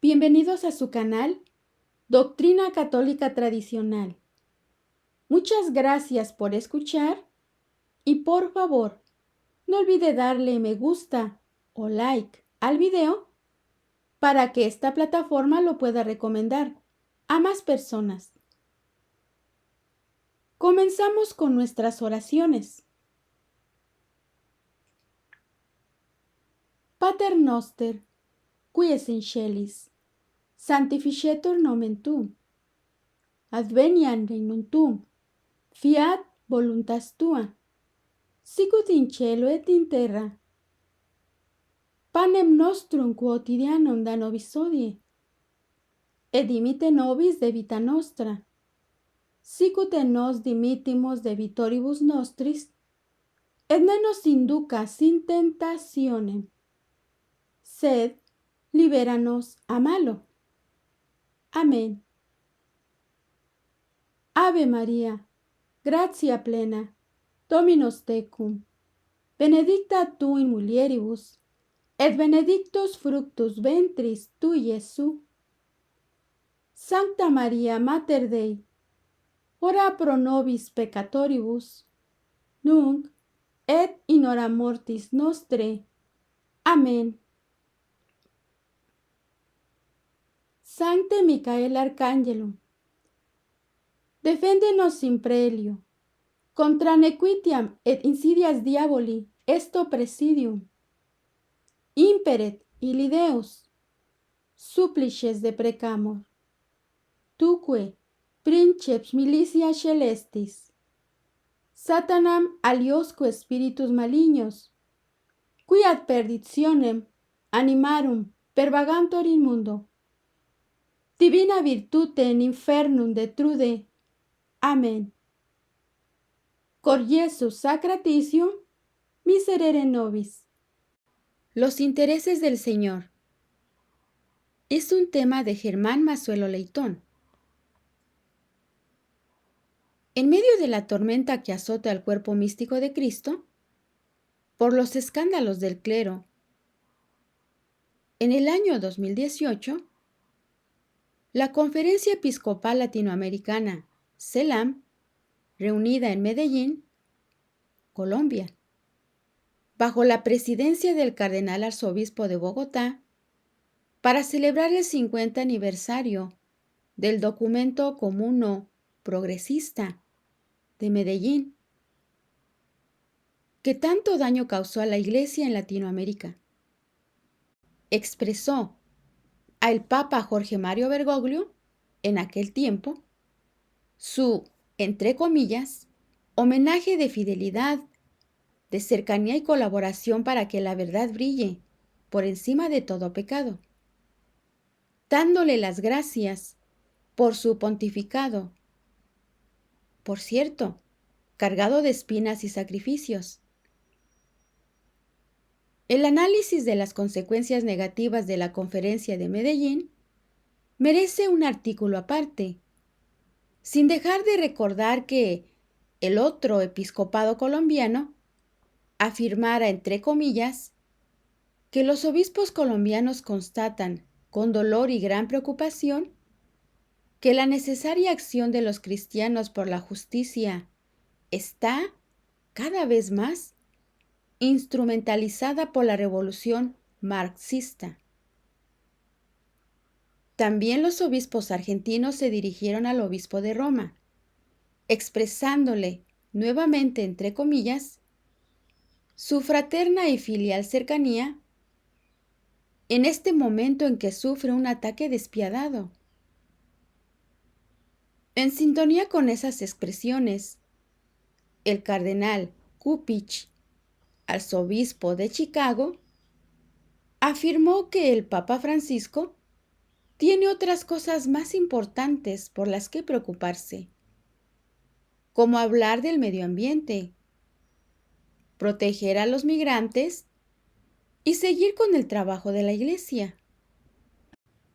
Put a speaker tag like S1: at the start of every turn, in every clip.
S1: Bienvenidos a su canal Doctrina Católica Tradicional. Muchas gracias por escuchar y por favor, no olvide darle me gusta o like al video para que esta plataforma lo pueda recomendar a más personas. Comenzamos con nuestras oraciones. Pater noster, qui es in celis, sanctificetur nomen tuum, adveniat regnum tuum, fiat voluntas tua, sicut in cielo et in terra. Panem nostrum quotidianum da nobis hodie, et dimitte nobis debita nostra, sicut et nos dimittimus debitoribus nostris, et ne nos inducas in tentationem, sed libera-nos a malo. Amén. Ave María, gratia plena, Dominus tecum, benedicta tu in mulieribus, et benedictus fructus ventris tui, Iesus. Sancta Maria, Mater Dei, ora pro nobis peccatoribus, nunc et in hora mortis nostrae. Amén. Sancte Micael Arcángelum, defende-nos in prelio, contra nequitiam et insidias diaboli esto presidium. Imperet illi Deus, supplices deprecamur. Tuque, princeps militia celestis, Satanam aliosque spiritus malignos, qui ad perditionem animarum pervagantur in mundo, divina virtute in infernum detrude. Amén. Cor Iesu sacratisium, miserere nobis. Los intereses del Señor. Es un tema de Germán Massuelo Leitón. En medio de la tormenta que azota al cuerpo místico de Cristo, por los escándalos del clero, en el año 2018, la Conferencia Episcopal Latinoamericana, CELAM, reunida en Medellín, Colombia, bajo la presidencia del Cardenal Arzobispo de Bogotá, para celebrar el 50 aniversario del Documento Comuno Progresista de Medellín, que tanto daño causó a la Iglesia en Latinoamérica, expresó al Papa Jorge Mario Bergoglio, en aquel tiempo, su, entre comillas, homenaje de fidelidad, de cercanía y colaboración para que la verdad brille por encima de todo pecado, dándole las gracias por su pontificado, por cierto, cargado de espinas y sacrificios. El análisis de las consecuencias negativas de la Conferencia de Medellín merece un artículo aparte, sin dejar de recordar que el otro episcopado colombiano afirmara, entre comillas, que los obispos colombianos constatan, con dolor y gran preocupación, que la necesaria acción de los cristianos por la justicia está, cada vez más, instrumentalizada por la revolución marxista. También los obispos argentinos se dirigieron al obispo de Roma, expresándole, nuevamente entre comillas, su fraterna y filial cercanía en este momento en que sufre un ataque despiadado. En sintonía con esas expresiones, el cardenal Cupich, arzobispo de Chicago, afirmó que el Papa Francisco tiene otras cosas más importantes por las que preocuparse, como hablar del medio ambiente, proteger a los migrantes y seguir con el trabajo de la Iglesia.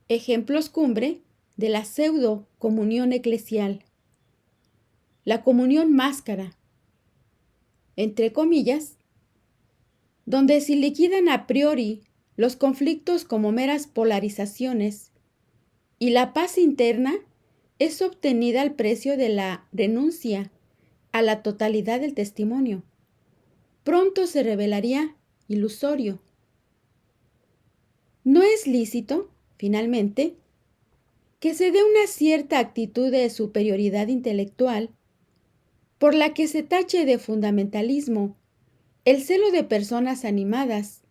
S1: Ejemplos cumbre de la pseudo-comunión eclesial. La comunión máscara, entre comillas, donde se liquidan a priori los conflictos como meras polarizaciones y la paz interna es obtenida al precio de la renuncia a la totalidad del testimonio. Pronto se revelaría ilusorio. No es lícito, finalmente, que se dé una cierta actitud de superioridad intelectual por la que se tache de fundamentalismo el celo de personas animadas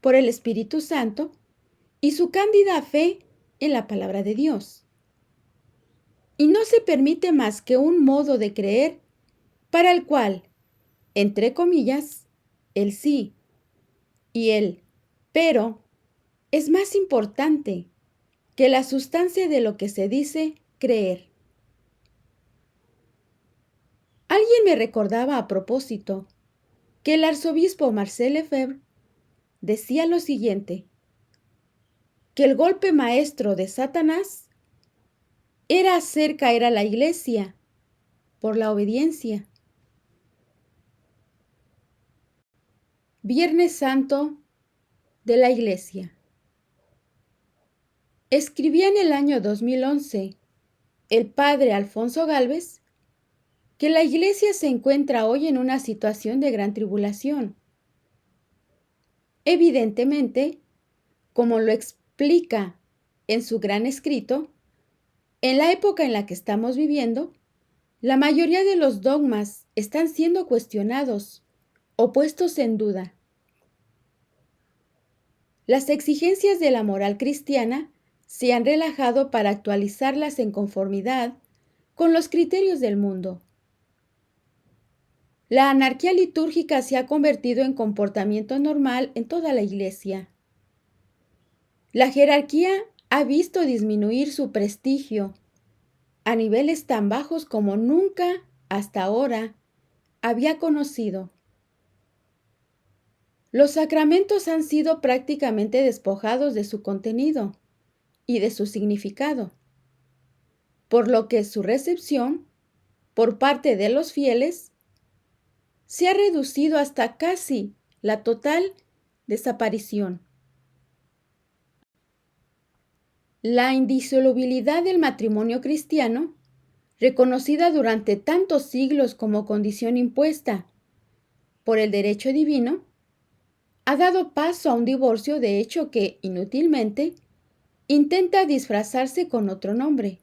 S1: por el Espíritu Santo y su cándida fe en la palabra de Dios. Y no se permite más que un modo de creer para el cual, entre comillas, el sí y el pero es más importante que la sustancia de lo que se dice creer. Alguien me recordaba a propósito que el arzobispo Marcel Lefebvre decía lo siguiente, que el golpe maestro de Satanás era hacer caer a la Iglesia por la obediencia. Viernes Santo de la Iglesia. Escribía en el año 2011 el padre Alfonso Gálvez que la Iglesia se encuentra hoy en una situación de gran tribulación. Evidentemente, como lo explica en su gran escrito, en la época en la que estamos viviendo, la mayoría de los dogmas están siendo cuestionados o puestos en duda. Las exigencias de la moral cristiana se han relajado para actualizarlas en conformidad con los criterios del mundo. La anarquía litúrgica se ha convertido en comportamiento normal en toda la Iglesia. La jerarquía ha visto disminuir su prestigio a niveles tan bajos como nunca hasta ahora había conocido. Los sacramentos han sido prácticamente despojados de su contenido y de su significado, por lo que su recepción por parte de los fieles se ha reducido hasta casi la total desaparición. La indisolubilidad del matrimonio cristiano, reconocida durante tantos siglos como condición impuesta por el derecho divino, ha dado paso a un divorcio de hecho que, inútilmente, intenta disfrazarse con otro nombre.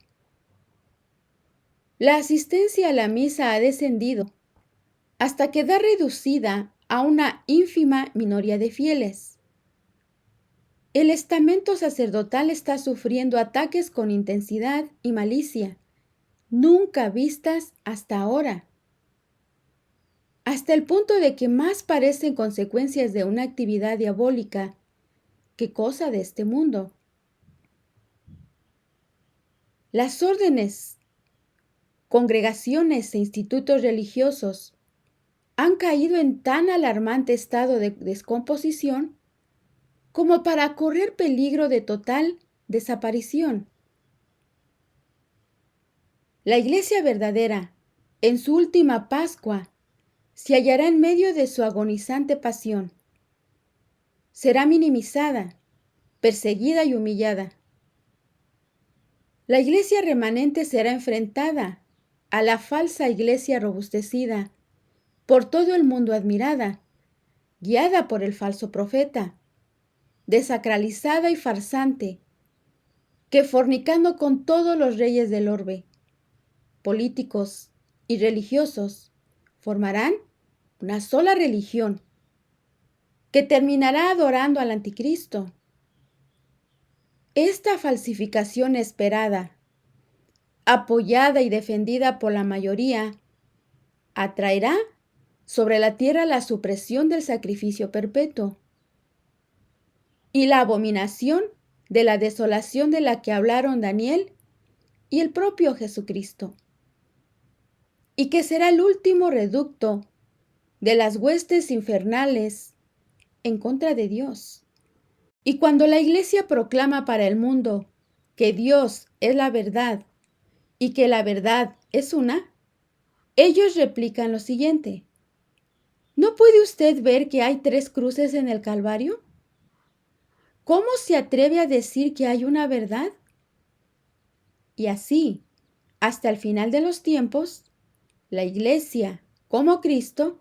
S1: La asistencia a la misa ha descendido hasta quedar reducida a una ínfima minoría de fieles. El estamento sacerdotal está sufriendo ataques con intensidad y malicia, nunca vistas hasta ahora, hasta el punto de que más parecen consecuencias de una actividad diabólica que cosa de este mundo. Las órdenes, congregaciones e institutos religiosos han caído en tan alarmante estado de descomposición como para correr peligro de total desaparición. La Iglesia verdadera, en su última Pascua, se hallará en medio de su agonizante pasión. Será minimizada, perseguida y humillada. La Iglesia remanente será enfrentada a la falsa Iglesia robustecida, por todo el mundo admirada, guiada por el falso profeta, desacralizada y farsante, que fornicando con todos los reyes del orbe, políticos y religiosos, formarán una sola religión, que terminará adorando al anticristo. Esta falsificación esperada, apoyada y defendida por la mayoría, atraerá sobre la tierra la supresión del sacrificio perpetuo y la abominación de la desolación de la que hablaron Daniel y el propio Jesucristo, y que será el último reducto de las huestes infernales en contra de Dios. Y cuando la Iglesia proclama para el mundo que Dios es la verdad y que la verdad es una, ellos replican lo siguiente: ¿no puede usted ver que hay 3 cruces en el Calvario? ¿Cómo se atreve a decir que hay una verdad? Y así, hasta el final de los tiempos, la Iglesia, como Cristo,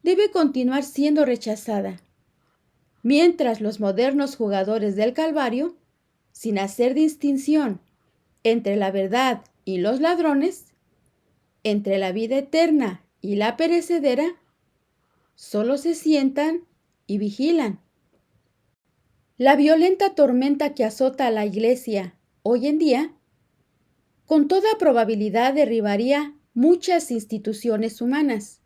S1: debe continuar siendo rechazada, mientras los modernos jugadores del Calvario, sin hacer distinción entre la verdad y los ladrones, entre la vida eterna y la perecedera, solo se sientan y vigilan. La violenta tormenta que azota a la Iglesia hoy en día, con toda probabilidad derribaría muchas instituciones humanas.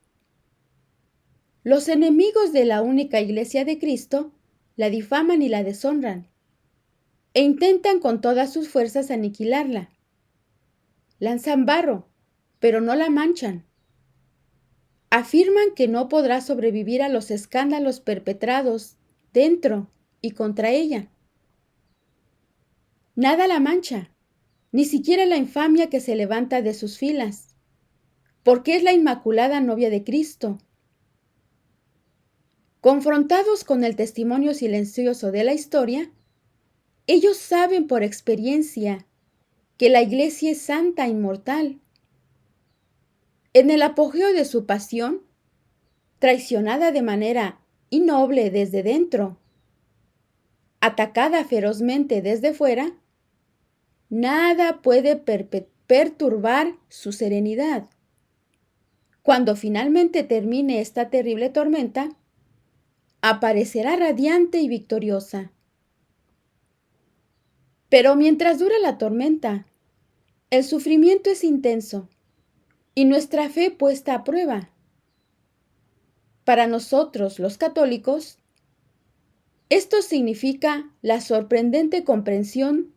S1: Los enemigos de la única Iglesia de Cristo la difaman y la deshonran, e intentan con todas sus fuerzas aniquilarla. Lanzan barro, pero no la manchan. Afirman que no podrá sobrevivir a los escándalos perpetrados dentro y contra ella. Nada la mancha, ni siquiera la infamia que se levanta de sus filas, porque es la inmaculada novia de Cristo. Confrontados con el testimonio silencioso de la historia, ellos saben por experiencia que la Iglesia es santa e inmortal. En el apogeo de su pasión, traicionada de manera innoble desde dentro, atacada ferozmente desde fuera, nada puede perturbar su serenidad. Cuando finalmente termine esta terrible tormenta, aparecerá radiante y victoriosa. Pero mientras dura la tormenta, el sufrimiento es intenso y nuestra fe puesta a prueba. Para nosotros, los católicos, esto significa la sorprendente comprensión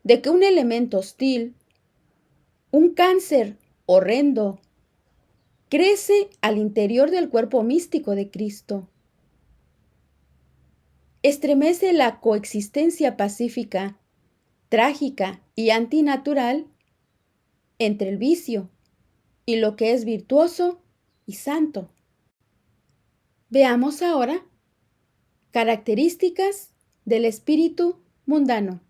S1: de que un elemento hostil, un cáncer horrendo, crece al interior del cuerpo místico de Cristo. Estremece la coexistencia pacífica, trágica y antinatural entre el vicio y lo que es virtuoso y santo. Veamos ahora características del espíritu mundano.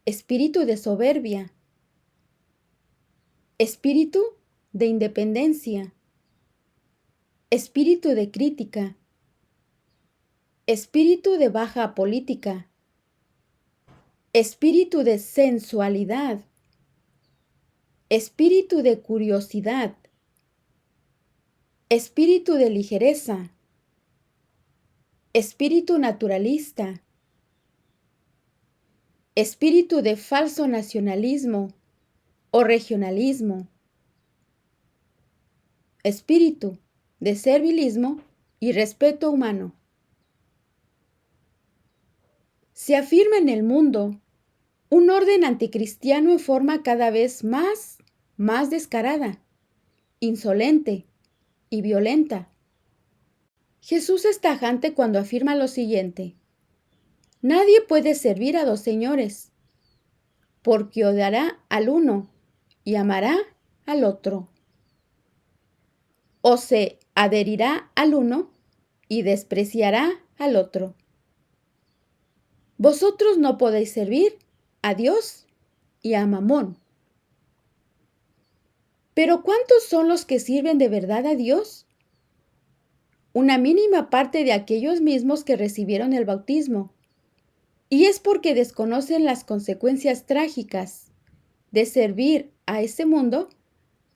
S1: Espíritu de soberbia, espíritu de independencia, espíritu de crítica, espíritu de baja política, espíritu de sensualidad, espíritu de curiosidad, espíritu de ligereza, espíritu naturalista, espíritu de falso nacionalismo o regionalismo, espíritu de servilismo y respeto humano. Se afirma en el mundo un orden anticristiano en forma cada vez más descarada, insolente y violenta. Jesús es tajante cuando afirma lo siguiente: nadie puede servir a dos señores, porque odiará al uno y amará al otro, o se adherirá al uno y despreciará al otro. Vosotros no podéis servir a Dios y a Mamón. ¿Pero cuántos son los que sirven de verdad a Dios? Una mínima parte de aquellos mismos que recibieron el bautismo, y es porque desconocen las consecuencias trágicas de servir a ese mundo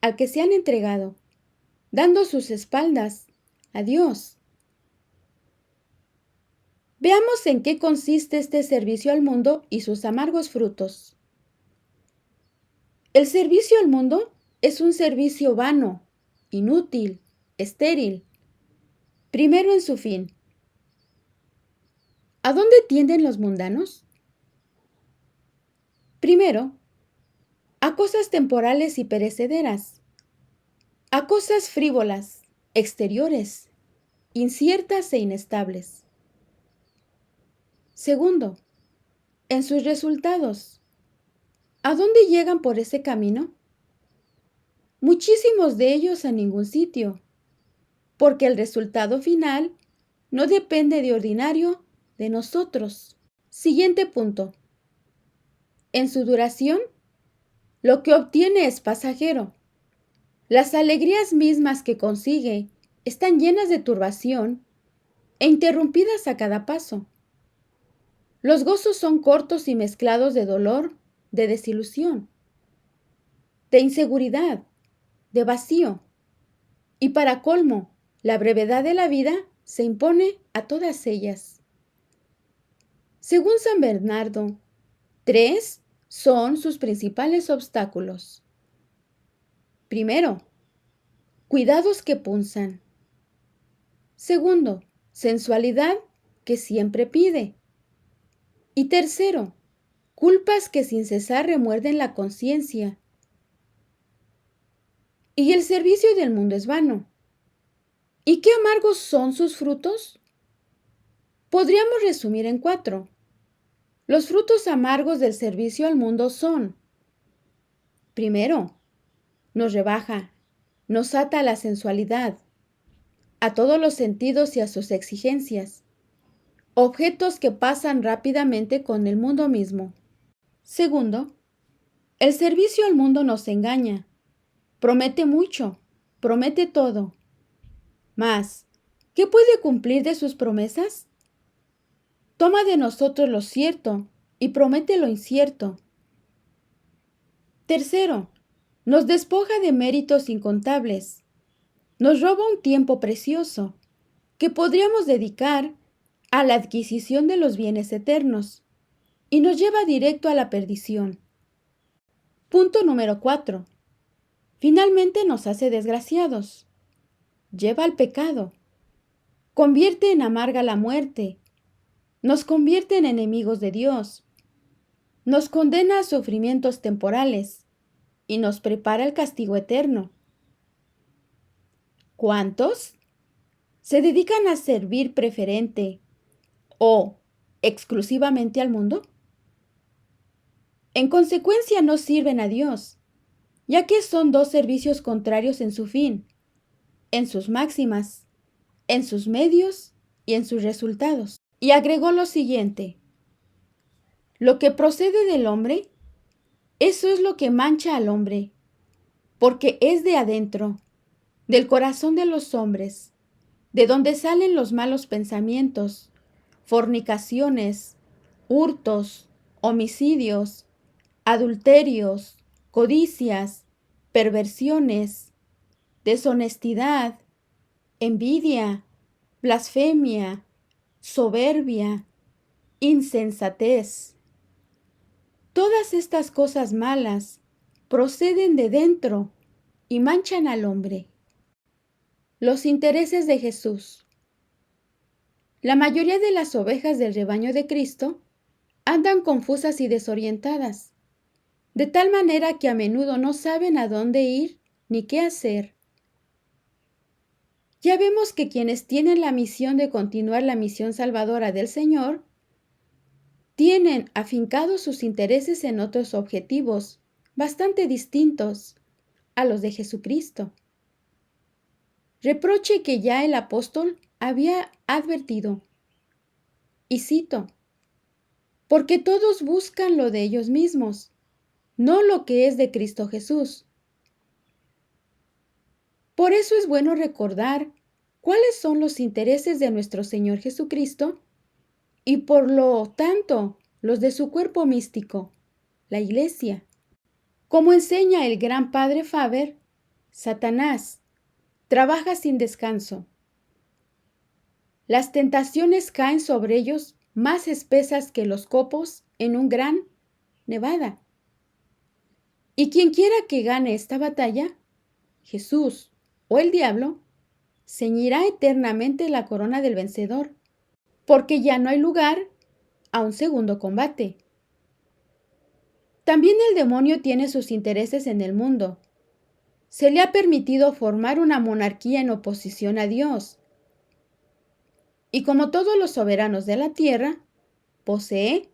S1: al que se han entregado, dando sus espaldas a Dios. Veamos en qué consiste este servicio al mundo y sus amargos frutos. El servicio al mundo es un servicio vano, inútil, estéril, primero en su fin. ¿A dónde tienden los mundanos? Primero, a cosas temporales y perecederas, a cosas frívolas, exteriores, inciertas e inestables. Segundo, en sus resultados. ¿A dónde llegan por ese camino? Muchísimos de ellos a ningún sitio, porque el resultado final no depende de ordinario de nosotros. Siguiente punto. En su duración, lo que obtiene es pasajero. Las alegrías mismas que consigue están llenas de turbación e interrumpidas a cada paso. Los gozos son cortos y mezclados de dolor, de desilusión, de inseguridad, de vacío. Y para colmo, la brevedad de la vida se impone a todas ellas. Según San Bernardo, 3 son sus principales obstáculos. Primero, cuidados que punzan. Segundo, sensualidad que siempre pide. Y tercero, culpas que sin cesar remuerden la conciencia. Y el servicio del mundo es vano. ¿Y qué amargos son sus frutos? Podríamos resumir en 4. Los frutos amargos del servicio al mundo son: primero, nos rebaja, nos ata a la sensualidad, a todos los sentidos y a sus exigencias, objetos que pasan rápidamente con el mundo mismo. Segundo, el servicio al mundo nos engaña, promete mucho, promete todo. Mas, ¿qué puede cumplir de sus promesas? Toma de nosotros lo cierto y promete lo incierto. Tercero, nos despoja de méritos incontables, nos roba un tiempo precioso que podríamos dedicar a la adquisición de los bienes eternos y nos lleva directo a la perdición. Punto número 4. Finalmente nos hace desgraciados, lleva al pecado, convierte en amarga la muerte, nos convierte en enemigos de Dios, nos condena a sufrimientos temporales y nos prepara el castigo eterno. ¿Cuántos se dedican a servir preferente o exclusivamente al mundo? En consecuencia no sirven a Dios, ya que son dos servicios contrarios en su fin, en sus máximas, en sus medios y en sus resultados. Y agregó lo siguiente: lo que procede del hombre, eso es lo que mancha al hombre, porque es de adentro, del corazón de los hombres, de donde salen los malos pensamientos, fornicaciones, hurtos, homicidios, adulterios, codicias, perversiones, deshonestidad, envidia, blasfemia, soberbia, insensatez. Todas estas cosas malas proceden de dentro y manchan al hombre. Los intereses de Jesús. La mayoría de las ovejas del rebaño de Cristo andan confusas y desorientadas, de tal manera que a menudo no saben a dónde ir ni qué hacer. Ya vemos que quienes tienen la misión de continuar la misión salvadora del Señor tienen afincados sus intereses en otros objetivos bastante distintos a los de Jesucristo. Reproche que ya el apóstol había advertido. Y cito: porque todos buscan lo de ellos mismos, no lo que es de Cristo Jesús. Por eso es bueno recordar cuáles son los intereses de nuestro Señor Jesucristo y por lo tanto los de su cuerpo místico, la Iglesia. Como enseña el gran padre Faber, Satanás trabaja sin descanso. Las tentaciones caen sobre ellos más espesas que los copos en un gran nevada. Y quien quiera que gane esta batalla, Jesús o el diablo, ceñirá eternamente la corona del vencedor, porque ya no hay lugar a un segundo combate. También el demonio tiene sus intereses en el mundo. Se le ha permitido formar una monarquía en oposición a Dios. Y como todos los soberanos de la tierra, posee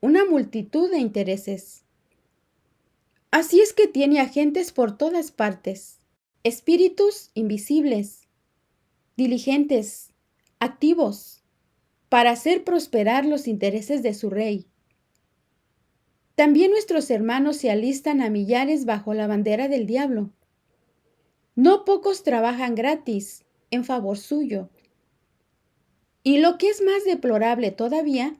S1: una multitud de intereses. Así es que tiene agentes por todas partes, espíritus invisibles, diligentes, activos, para hacer prosperar los intereses de su rey. También nuestros hermanos se alistan a millares bajo la bandera del diablo. No pocos trabajan gratis en favor suyo. Y lo que es más deplorable todavía,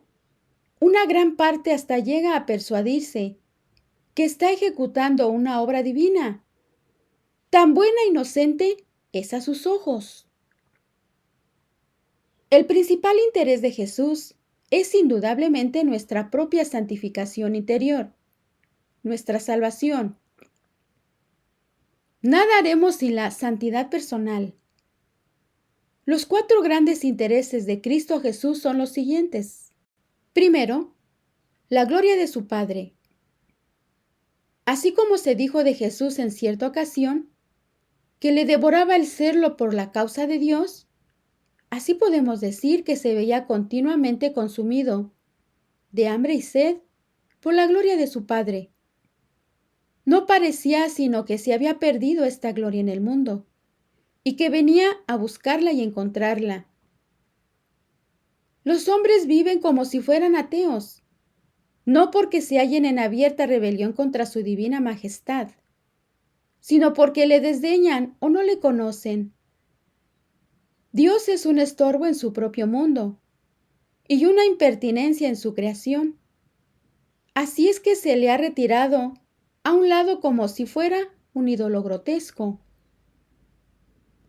S1: una gran parte hasta llega a persuadirse que está ejecutando una obra divina. Tan buena e inocente es a sus ojos. El principal interés de Jesús es indudablemente nuestra propia santificación interior, nuestra salvación. Nada haremos sin la santidad personal. Los 4 grandes intereses de Cristo Jesús son los siguientes. Primero, la gloria de su Padre. Así como se dijo de Jesús en cierta ocasión, que le devoraba el serlo por la causa de Dios, así podemos decir que se veía continuamente consumido de hambre y sed por la gloria de su Padre. No parecía sino que se había perdido esta gloria en el mundo y que venía a buscarla y encontrarla. Los hombres viven como si fueran ateos, no porque se hallen en abierta rebelión contra su divina majestad, sino porque le desdeñan o no le conocen. Dios es un estorbo en su propio mundo y una impertinencia en su creación. Así es que se le ha retirado a un lado como si fuera un ídolo grotesco.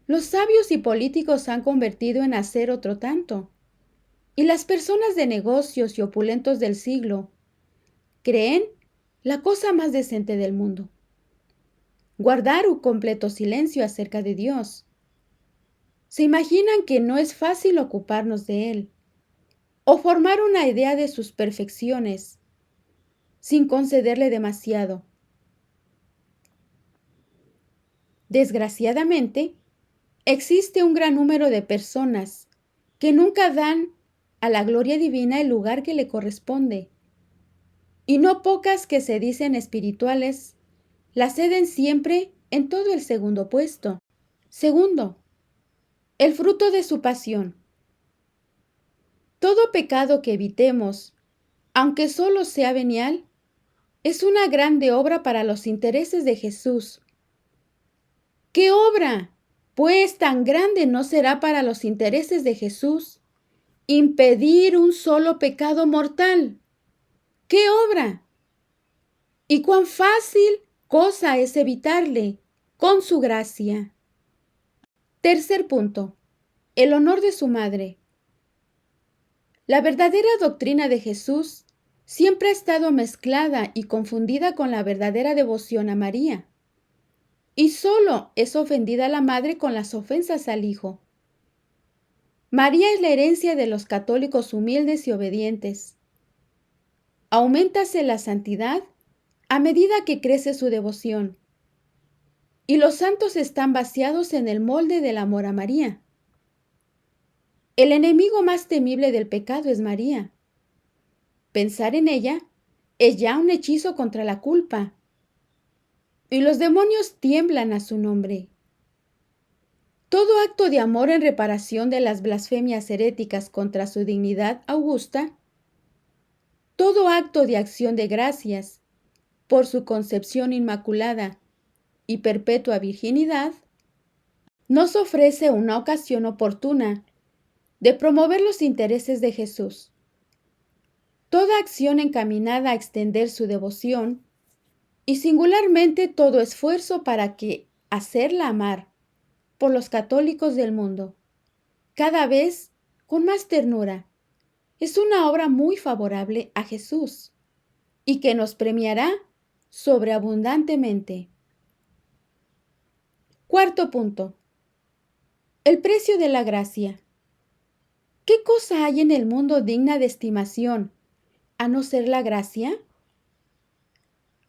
S1: Los sabios y políticos han convertido en hacer otro tanto, y las personas de negocios y opulentos del siglo creen la cosa más decente del mundo: guardar un completo silencio acerca de Dios. Se imaginan que no es fácil ocuparnos de Él, o formar una idea de sus perfecciones, sin concederle demasiado. Desgraciadamente, existe un gran número de personas que nunca dan a la gloria divina el lugar que le corresponde, y no pocas que se dicen espirituales la ceden siempre en todo el segundo puesto. Segundo, el fruto de su pasión. Todo pecado que evitemos, aunque solo sea venial, es una grande obra para los intereses de Jesús. ¿Qué obra, pues, tan grande no será para los intereses de Jesús impedir un solo pecado mortal? ¿Qué obra? ¿Y cuán fácil cosa es evitarle con su gracia? Tercer punto, el honor de su madre. La verdadera doctrina de Jesús siempre ha estado mezclada y confundida con la verdadera devoción a María. Y solo es ofendida la madre con las ofensas al hijo. María es la herencia de los católicos humildes y obedientes. Auméntase la santidad a medida que crece su devoción, y los santos están vaciados en el molde del amor a María. El enemigo más temible del pecado es María. Pensar en ella es ya un hechizo contra la culpa, y los demonios tiemblan a su nombre. Todo acto de amor en reparación de las blasfemias heréticas contra su dignidad augusta, todo acto de acción de gracias por su concepción inmaculada y perpetua virginidad, nos ofrece una ocasión oportuna de promover los intereses de Jesús. Toda acción encaminada a extender su devoción, y singularmente todo esfuerzo para hacerla amar por los católicos del mundo, cada vez con más ternura, es una obra muy favorable a Jesús y que nos premiará sobreabundantemente. Cuarto punto, el precio de la gracia. ¿Qué cosa hay en el mundo digna de estimación, a no ser la gracia?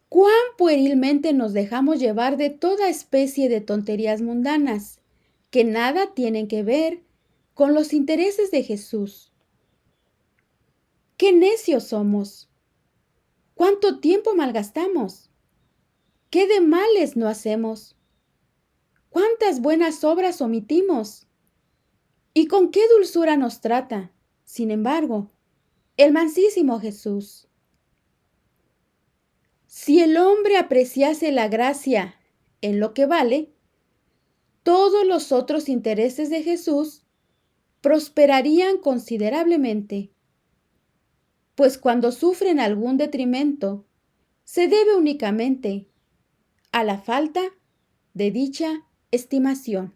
S1: ¿Cuán puerilmente nos dejamos llevar de toda especie de tonterías mundanas que nada tienen que ver con los intereses de Jesús? ¡Qué necios somos! ¿Cuánto tiempo malgastamos? ¿Qué de males no hacemos? ¿Cuántas buenas obras omitimos? ¿Y con qué dulzura nos trata, sin embargo, el mansísimo Jesús? Si el hombre apreciase la gracia en lo que vale, todos los otros intereses de Jesús prosperarían considerablemente, pues cuando sufren algún detrimento, se debe únicamente a la falta de dicha estimación.